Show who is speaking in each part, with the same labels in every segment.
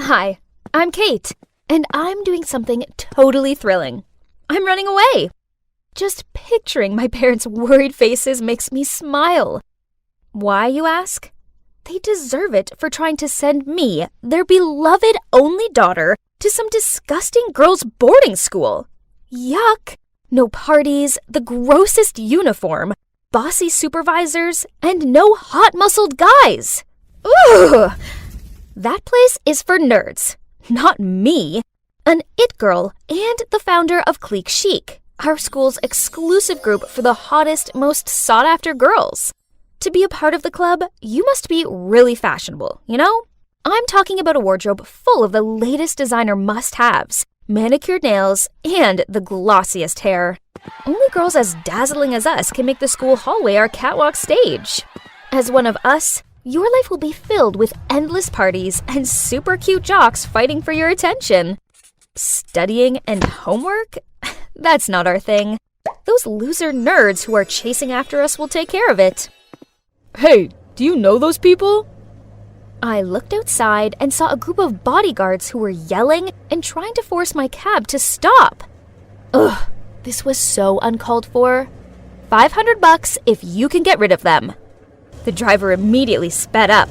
Speaker 1: Hi, I'm Kate, and I'm doing something totally thrilling. I'm running away. Just picturing my parents' worried faces makes me smile. Why, you ask? They deserve it for trying to send me, their beloved only daughter, to some disgusting girls' boarding school. Yuck! No parties, the grossest uniform, bossy supervisors, and no hot-muscled guys. Ooh! That place is for nerds, not me. An it girl and the founder of Clique Chic, our school's exclusive group for the hottest, most sought-after girls. To be a part of the club, you must be really fashionable, you know? I'm talking about a wardrobe full of the latest designer must-haves, manicured nails, and the glossiest hair. Only girls as dazzling as us can make the school hallway our catwalk stage. As one of us, your life will be filled with endless parties and super cute jocks fighting for your attention. Studying and homework? That's not our thing. Those loser nerds who are chasing after us will take care of it.
Speaker 2: Hey, do you know those people?
Speaker 1: I looked outside and saw a group of bodyguards who were yelling and trying to force my cab to stop. Ugh, this was so uncalled for. $500 if you can get rid of them. The driver immediately sped up.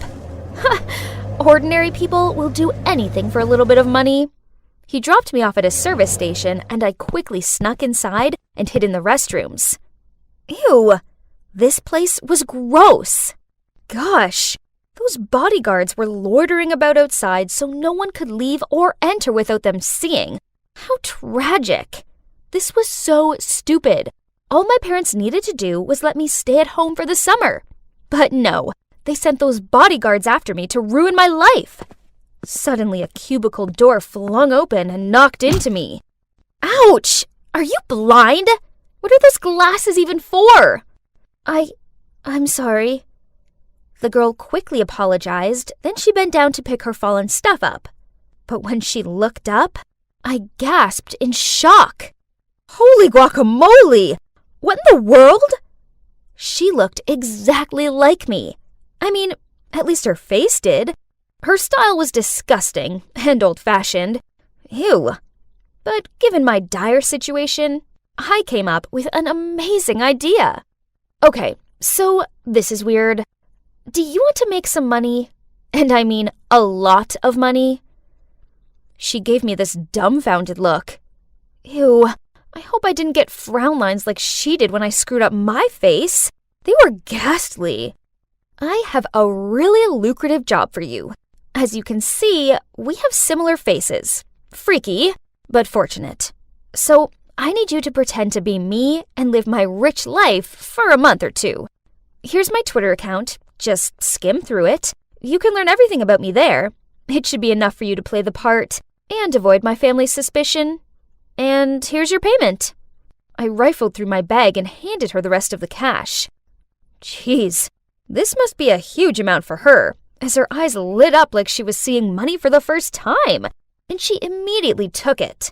Speaker 1: Ordinary people will do anything for a little bit of money. He dropped me off at a service station, and I quickly snuck inside and hid in the restrooms. Ew! This place was gross. Gosh, those bodyguards were loitering about outside so no one could leave or enter without them seeing. How tragic. This was so stupid. All my parents needed to do was let me stay at home for the summer. But no, they sent those bodyguards after me to ruin my life. Suddenly, a cubicle door flung open and knocked into me. Ouch! Are you blind? What are those glasses even for? I'm sorry. The girl quickly apologized, then she bent down to pick her fallen stuff up. But when she looked up, I gasped in shock. Holy guacamole! What in the world? She looked exactly like me. I mean, at least her face did. Her style was disgusting and old-fashioned. Ew. But given my dire situation, I came up with an amazing idea. Okay, so this is weird. Do you want to make some money? And I mean a lot of money? She gave me this dumbfounded look. Ew, I hope I didn't get frown lines like she did when I screwed up my face. They were ghastly. I have a really lucrative job for you. As you can see, we have similar faces. Freaky, but fortunate. So I need you to pretend to be me and live my rich life for a month or two. Here's my Twitter account. Just skim through it. You can learn everything about me there. It should be enough for you to play the part and avoid my family's suspicion. And here's your payment. I rifled through my bag and handed her the rest of the cash. Jeez, this must be a huge amount for her, as her eyes lit up like she was seeing money for the first time, and she immediately took it.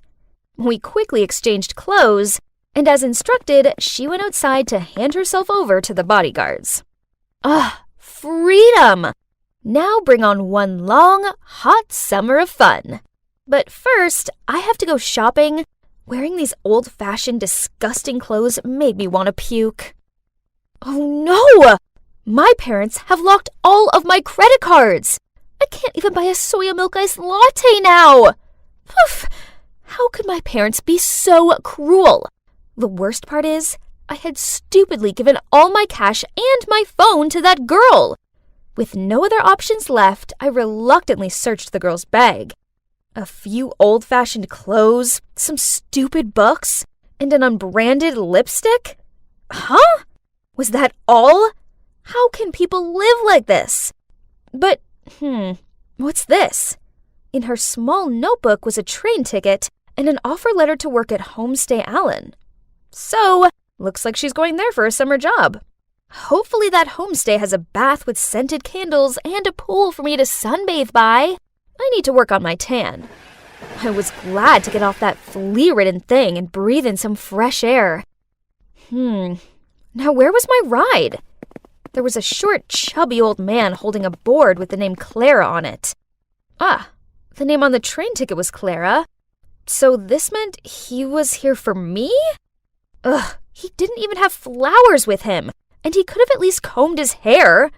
Speaker 1: We quickly exchanged clothes, and as instructed, she went outside to hand herself over to the bodyguards. Freedom! Now bring on one long, hot summer of fun. But first, I have to go shopping. Wearing these old-fashioned, disgusting clothes made me want to puke. Oh no! My parents have locked all of my credit cards. I can't even buy a soya milk iced latte now. Poof! How could my parents be so cruel? The worst part is, I had stupidly given all my cash and my phone to that girl. With no other options left, I reluctantly searched the girl's bag. A few old-fashioned clothes, some stupid books, and an unbranded lipstick? Huh? Was that all? How can people live like this? But, what's this? In her small notebook was a train ticket and an offer letter to work at Homestay Allen. So, looks like she's going there for a summer job. Hopefully that homestay has a bath with scented candles and a pool for me to sunbathe by. I need to work on my tan. I was glad to get off that flea-ridden thing and breathe in some fresh air. Now where was my ride? There was a short, chubby old man holding a board with the name Clara on it. Ah, The name on the train ticket was Clara. So this meant he was here for me? Ugh, he didn't even have flowers with him, and he could have at least combed his hair.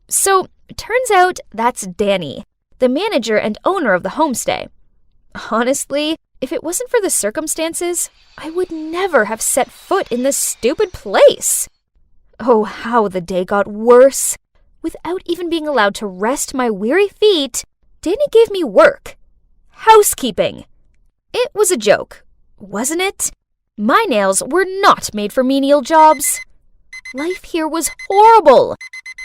Speaker 1: So, turns out that's Danny, the manager and owner of the homestay. Honestly, if it wasn't for the circumstances, I would never have set foot in this stupid place. Oh, how the day got worse. Without even being allowed to rest my weary feet, Danny gave me work. Housekeeping. It was a joke, wasn't it? My nails were not made for menial jobs. Life here was horrible.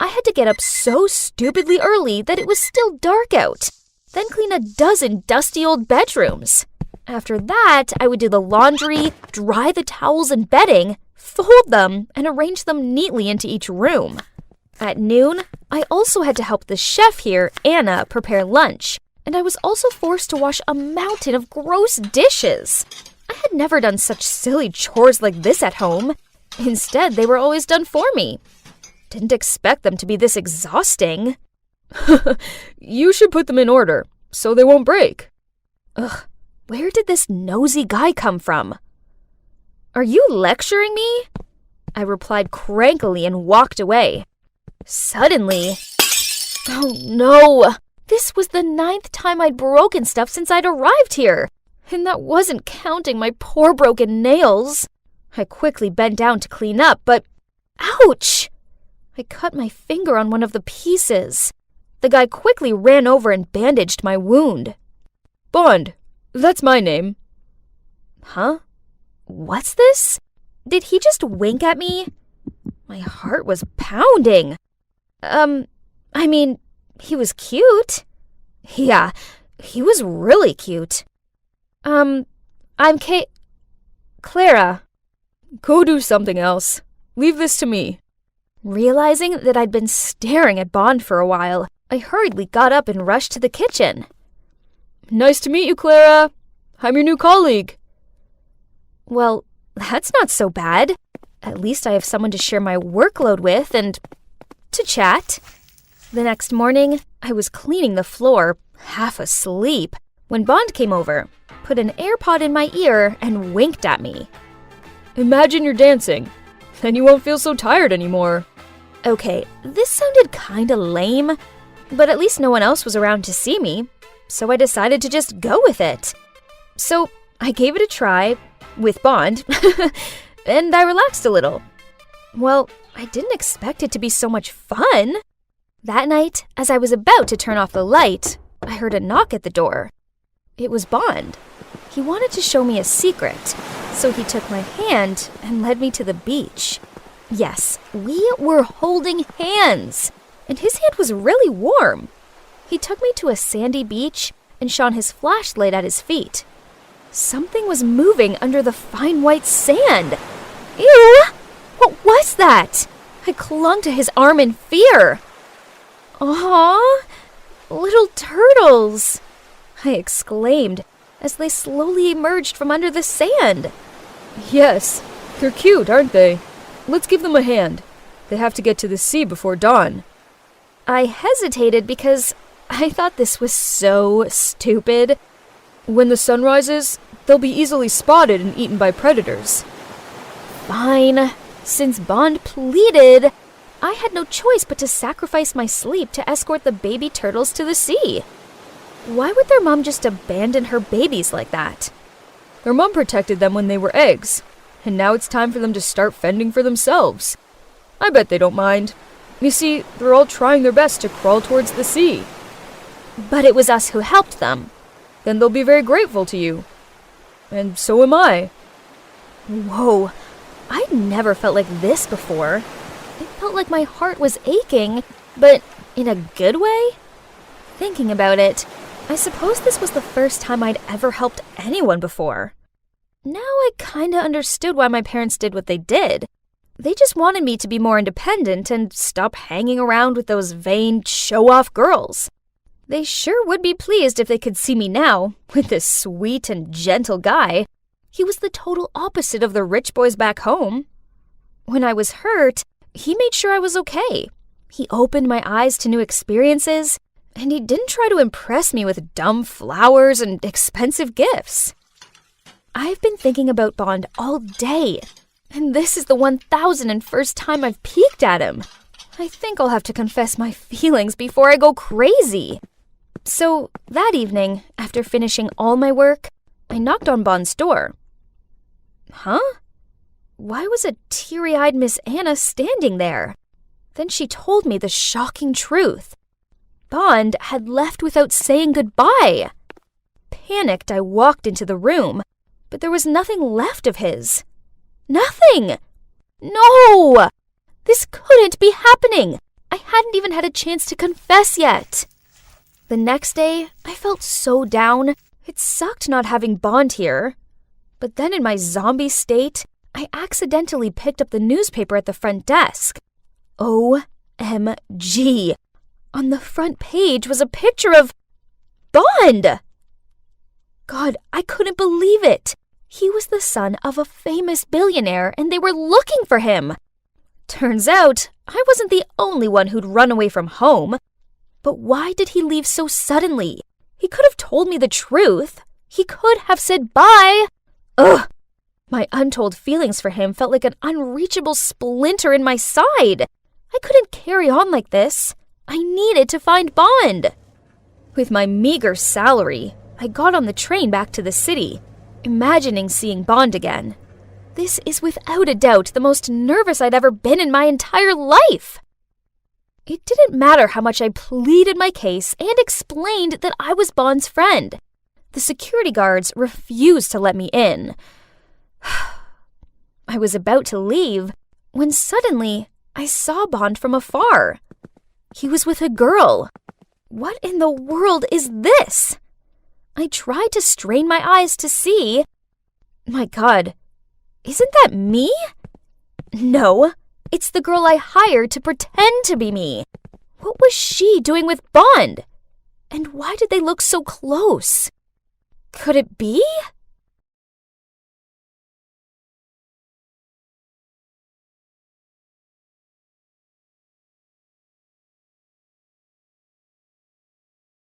Speaker 1: I had to get up so stupidly early that it was still dark out, then clean a dozen dusty old bedrooms. After that, I would do the laundry, dry the towels and bedding, fold them, and arrange them neatly into each room. At noon, I also had to help the chef here, Anna, prepare lunch, and I was also forced to wash a mountain of gross dishes. I had never done such silly chores like this at home. Instead, they were always done for me. Didn't expect them to be this exhausting.
Speaker 2: You should put them in order, so they won't break.
Speaker 1: Ugh, where did this nosy guy come from? Are you lecturing me? I replied crankily and walked away. Suddenly, oh no! This was the 9th time I'd broken stuff since I'd arrived here, and that wasn't counting my poor broken nails. I quickly bent down to clean up, but ouch! I cut my finger on one of the pieces. The guy quickly ran over and bandaged my wound.
Speaker 2: Bond, that's my name.
Speaker 1: Huh? What's this? Did he just wink at me? My heart was pounding. He was cute. Yeah, he was really cute. I'm Clara.
Speaker 2: Go do something else. Leave this to me.
Speaker 1: Realizing that I'd been staring at Bond for a while, I hurriedly got up and rushed to the kitchen.
Speaker 2: Nice to meet you, Clara. I'm your new colleague.
Speaker 1: Well, that's not so bad. At least I have someone to share my workload with and to chat. The next morning, I was cleaning the floor, half asleep, when Bond came over, put an AirPod in my ear, and winked at me.
Speaker 2: Imagine you're dancing. Then you won't feel so tired anymore.
Speaker 1: Okay, this sounded kinda lame, but at least no one else was around to see me, so I decided to just go with it. So I gave it a try, with Bond, and I relaxed a little. Well, I didn't expect it to be so much fun. That night, as I was about to turn off the light, I heard a knock at the door. It was Bond. He wanted to show me a secret, so he took my hand and led me to the beach. Yes, we were holding hands, and his hand was really warm. He took me to a sandy beach and shone his flashlight at his feet. Something was moving under the fine white sand. Ew! What was that? I clung to his arm in fear. Aw, little turtles, I exclaimed as they slowly emerged from under the sand.
Speaker 2: Yes, they're cute, aren't they? Let's give them a hand. They have to get to the sea before dawn.
Speaker 1: I hesitated because I thought this was so stupid.
Speaker 2: When the sun rises, they'll be easily spotted and eaten by predators.
Speaker 1: Fine. Since Bond pleaded, I had no choice but to sacrifice my sleep to escort the baby turtles to the sea. Why would their mom just abandon her babies like that?
Speaker 2: Their mom protected them when they were eggs, and now it's time for them to start fending for themselves. I bet they don't mind. You see, they're all trying their best to crawl towards the sea.
Speaker 1: But it was us who helped them.
Speaker 2: Then they'll be very grateful to you. And so am I.
Speaker 1: Whoa, I'd never felt like this before. It felt like my heart was aching, but in a good way? Thinking about it, I suppose this was the first time I'd ever helped anyone before. Now I kinda understood why my parents did what they did. They just wanted me to be more independent and stop hanging around with those vain, show-off girls. They sure would be pleased if they could see me now, with this sweet and gentle guy. He was the total opposite of the rich boys back home. When I was hurt, he made sure I was okay. He opened my eyes to new experiences, And he didn't try to impress me with dumb flowers and expensive gifts. I've been thinking about Bond all day, and this is the 1001st time I've peeked at him. I think I'll have to confess my feelings before I go crazy. So, that evening, after finishing all my work, I knocked on Bond's door. Huh? Why was a teary-eyed Miss Anna standing there? Then she told me the shocking truth. Bond had left without saying goodbye. Panicked, I walked into the room, but there was nothing left of his. Nothing! No! This couldn't be happening! I hadn't even had a chance to confess yet. The next day, I felt so down. It sucked not having Bond here. But then in my zombie state, I accidentally picked up the newspaper at the front desk. OMG! On the front page was a picture of Bond! God, I couldn't believe it. He was the son of a famous billionaire, and they were looking for him. Turns out, I wasn't the only one who'd run away from home. But why did he leave so suddenly? He could have told me the truth. He could have said bye. Ugh! My untold feelings for him felt like an unreachable splinter in my side. I couldn't carry on like this. I needed to find Bond. With my meager salary, I got on the train back to the city, imagining seeing Bond again. This is without a doubt the most nervous I'd ever been in my entire life. It didn't matter how much I pleaded my case and explained that I was Bond's friend. The security guards refused to let me in. I was about to leave when suddenly I saw Bond from afar. He was with a girl. What in the world is this? I tried to strain my eyes to see. My God, isn't that me? No, it's the girl I hired to pretend to be me. What was she doing with Bond? And why did they look so close? Could it be?